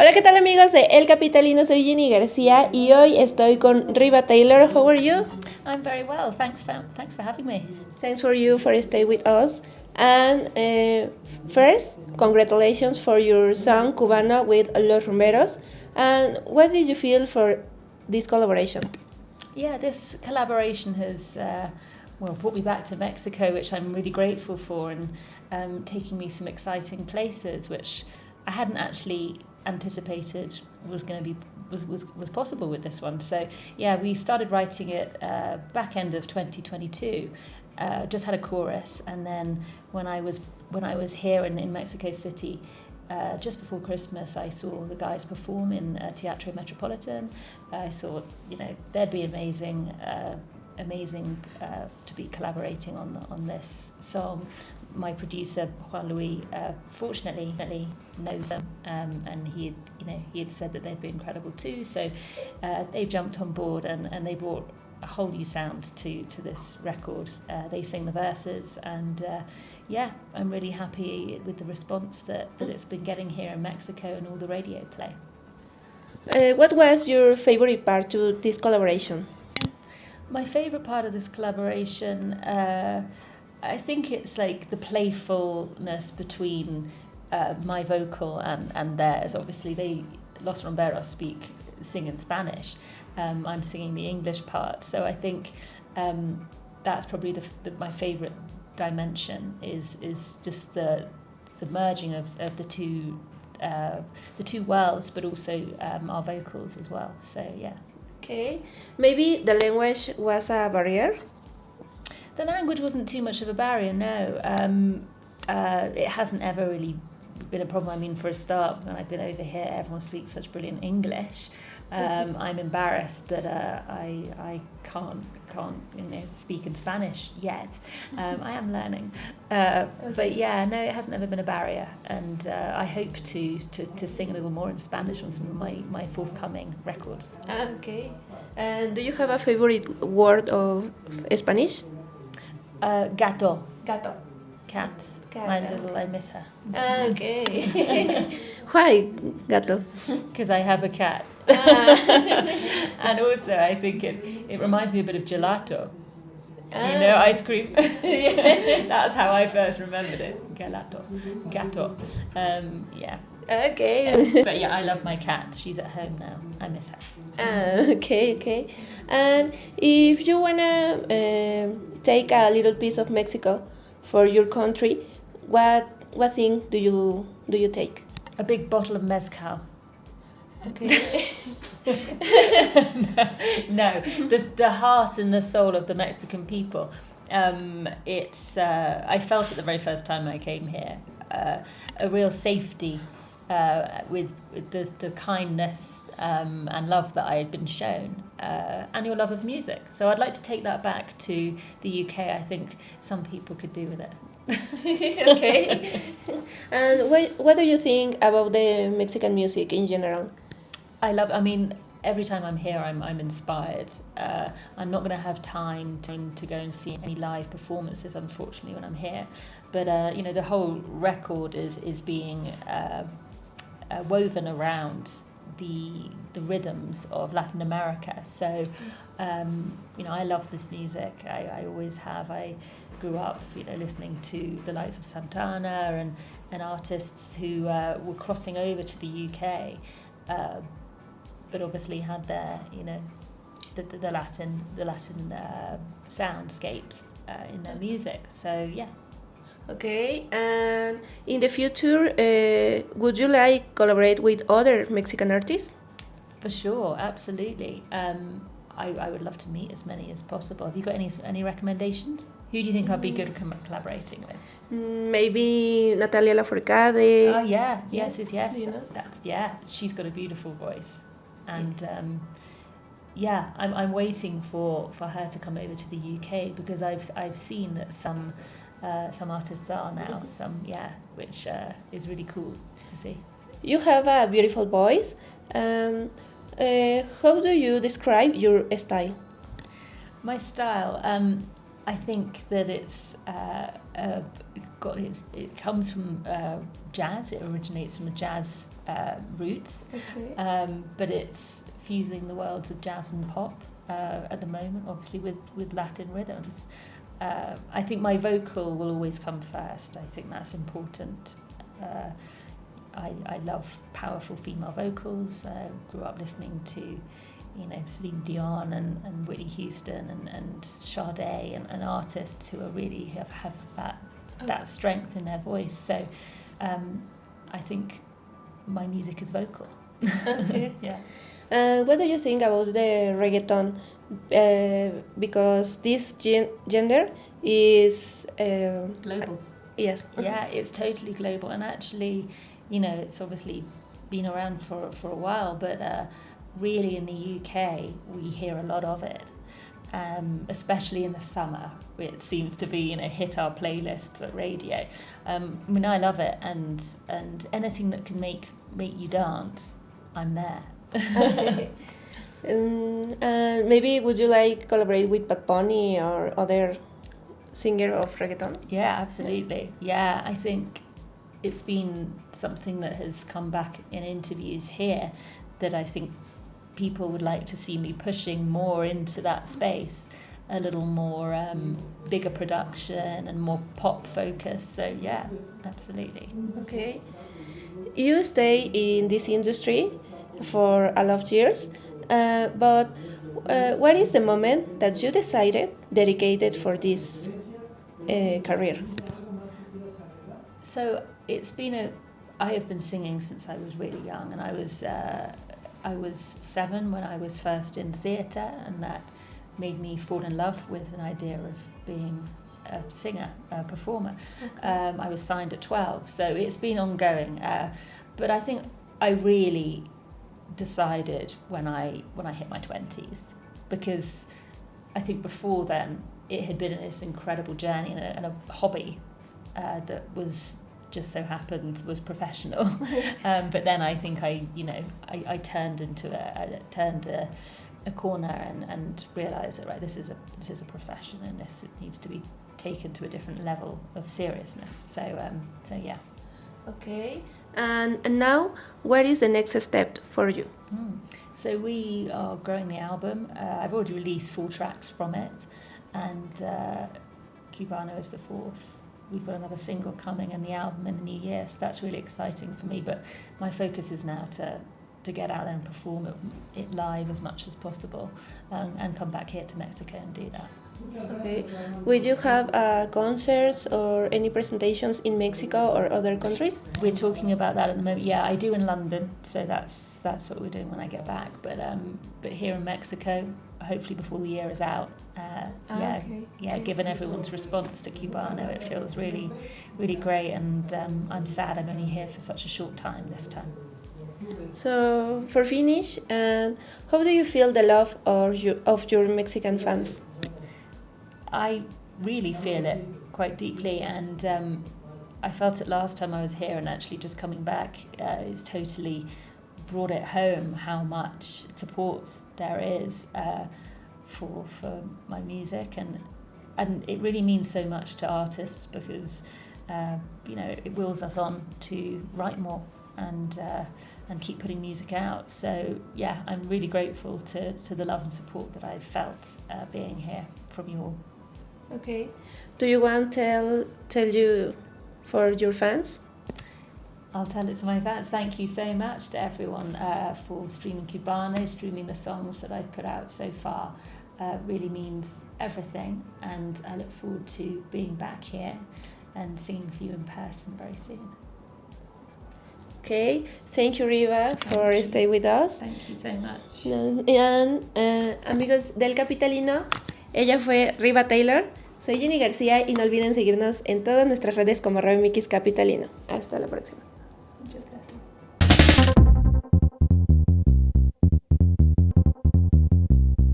Hola, ¿qué tal amigos de El Capitalino? Soy Jenny García y hoy estoy con Riva Taylor. How are you? I'm very well. Thanks for having me. Thanks for you for stay with us. And first, congratulations for your song Cubano with Los Rumberos. And what did you feel for this collaboration? Yeah, this collaboration has brought me back to Mexico, which I'm really grateful for, and taking me some exciting places, which I hadn't actually anticipated was going to be was possible with this one. So yeah, we started writing it back end of 2022. Just had a chorus, and then when I was here in Mexico City, just before Christmas, I saw the guys perform in Teatro Metropolitan. I thought, they'd be amazing to be collaborating on this song. My producer Juan Luis fortunately knows them, and he had said that they'd be incredible too. So they jumped on board and they brought a whole new sound to this record. They sing the verses, and I'm really happy with the response that it's been getting here in Mexico and all the radio play. What was your favorite part to this collaboration? My favorite part of this collaboration, I think it's like the playfulness between my vocal and theirs. Obviously, Los Rumberos sing in Spanish. I'm singing the English part, so I think that's probably my favorite dimension is just the merging of the two worlds, but also our vocals as well. So yeah. Okay, maybe the language was a barrier? The language wasn't too much of a barrier, no. It hasn't ever really been a problem. I mean, for a start, when I've been over here, everyone speaks such brilliant English. I'm embarrassed that I can't speak in Spanish yet. I am learning, but yeah, no, it hasn't ever been a barrier, and I hope to sing a little more in Spanish on some of my forthcoming records. Okay, and do you have a favorite word of Spanish? Gato. Gato. Cat. I miss her. Okay. Why gato? Because I have a cat. And also I think it reminds me a bit of gelato. Ice cream. Yes. That's how I first remembered it. Gato. Yeah. Okay. But yeah, I love my cat. She's at home now. I miss her. Okay. And if you wanna take a little piece of Mexico for your country, what thing do you take? A big bottle of mezcal. Okay. No, the heart and the soul of the Mexican people. It's I felt it the very first time I came here. A real safety with the kindness and love that I had been shown, and your love of music. So I'd like to take that back to the UK. I think some people could do with it. Okay. And what do you think about the Mexican music in general? I mean, every time I'm here, I'm inspired. I'm not going to have time to go and see any live performances, unfortunately, when I'm here. But the whole record is being woven around the rhythms of Latin America. So, I love this music. I always have. I grew up, listening to the likes of Santana and artists who were crossing over to the UK, but obviously had their, the Latin soundscapes in their music. So yeah. Okay, and in the future, would you like collaborate with other Mexican artists? For sure, absolutely. I would love to meet as many as possible. Have you got any recommendations? Who do you think I'd be good at collaborating with? Maybe Natalia Lafourcade. Oh yeah, yes. Do you know? She's got a beautiful voice, and I'm waiting for her to come over to the UK, because I've seen that some artists are now, which is really cool to see. You have a beautiful voice. How do you describe your style? My style, I think that it comes from jazz. It originates from the jazz roots, but it's fusing the worlds of jazz and pop at the moment, obviously with Latin rhythms. I think my vocal will always come first. I think that's important. I love powerful female vocals. Grew up listening to, Celine Dion and Whitney Houston and Sade and artists who are really have that strength in their voice. So I think my music is vocal. Okay. Yeah. What do you think about the reggaeton? Because this gender is Global. Yes. Yeah, it's totally global, and actually, it's obviously been around for a while, but really in the UK we hear a lot of it, especially in the summer. It seems to be hit our playlists at radio. I love it, and anything that can make you dance, I'm there. Okay. Maybe would you like collaborate with Bad Bunny or other singer of reggaeton? Yeah, absolutely. Yeah, I think it's been something that has come back in interviews here, that I think people would like to see me pushing more into that space, a little more bigger production and more pop focus. So yeah, absolutely. Okay. You stay in this industry for a lot of years, but what is the moment that you decided dedicated for this career? So I have been singing since I was really young, and I was 7 when I was first in theatre, and that made me fall in love with an idea of being a singer, a performer. I was signed at 12, so it's been ongoing. But I think I really decided when I hit my 20s, because I think before then it had been this incredible journey and a hobby that was just so happened was professional. But then I think I turned a corner and realised that this is a profession, and this needs to be taken to a different level of seriousness. So yeah. Okay. And now, what is the next step for you? So we are growing the album. I've already released 4 tracks from it, and Cubano is the 4th. We've got another single coming and the album in the new year, so that's really exciting for me. But my focus is now to get out there and perform it live as much as possible, and come back here to Mexico and do that. Okay. Will you have concerts or any presentations in Mexico or other countries? We're talking about that at the moment. Yeah, I do in London, so that's what we're doing when I get back. But here in Mexico, hopefully before the year is out. Given everyone's response to Cubano, it feels really, really great, and I'm sad I'm only here for such a short time this time. So, for finish, how do you feel the love of your Mexican fans? I really feel it quite deeply, and I felt it last time I was here, and actually just coming back is totally brought it home how much support there is for my music, and it really means so much to artists, because it wills us on to write more and keep putting music out. So yeah, I'm really grateful to the love and support that I've felt being here from you all. Okay. Do you want to tell you for your fans? I'll tell it to my fans. Thank you so much to everyone for streaming Cubano, streaming the songs that I've put out so far. Really means everything, and I look forward to being back here and singing for you in person very soon. Okay, thank you, Riva, for staying with us. Thank you so much. And amigos del Capitalino, ella fue Riva Taylor. Soy Jenny García y no olviden seguirnos en todas nuestras redes como Remix Capitalino. Hasta la próxima.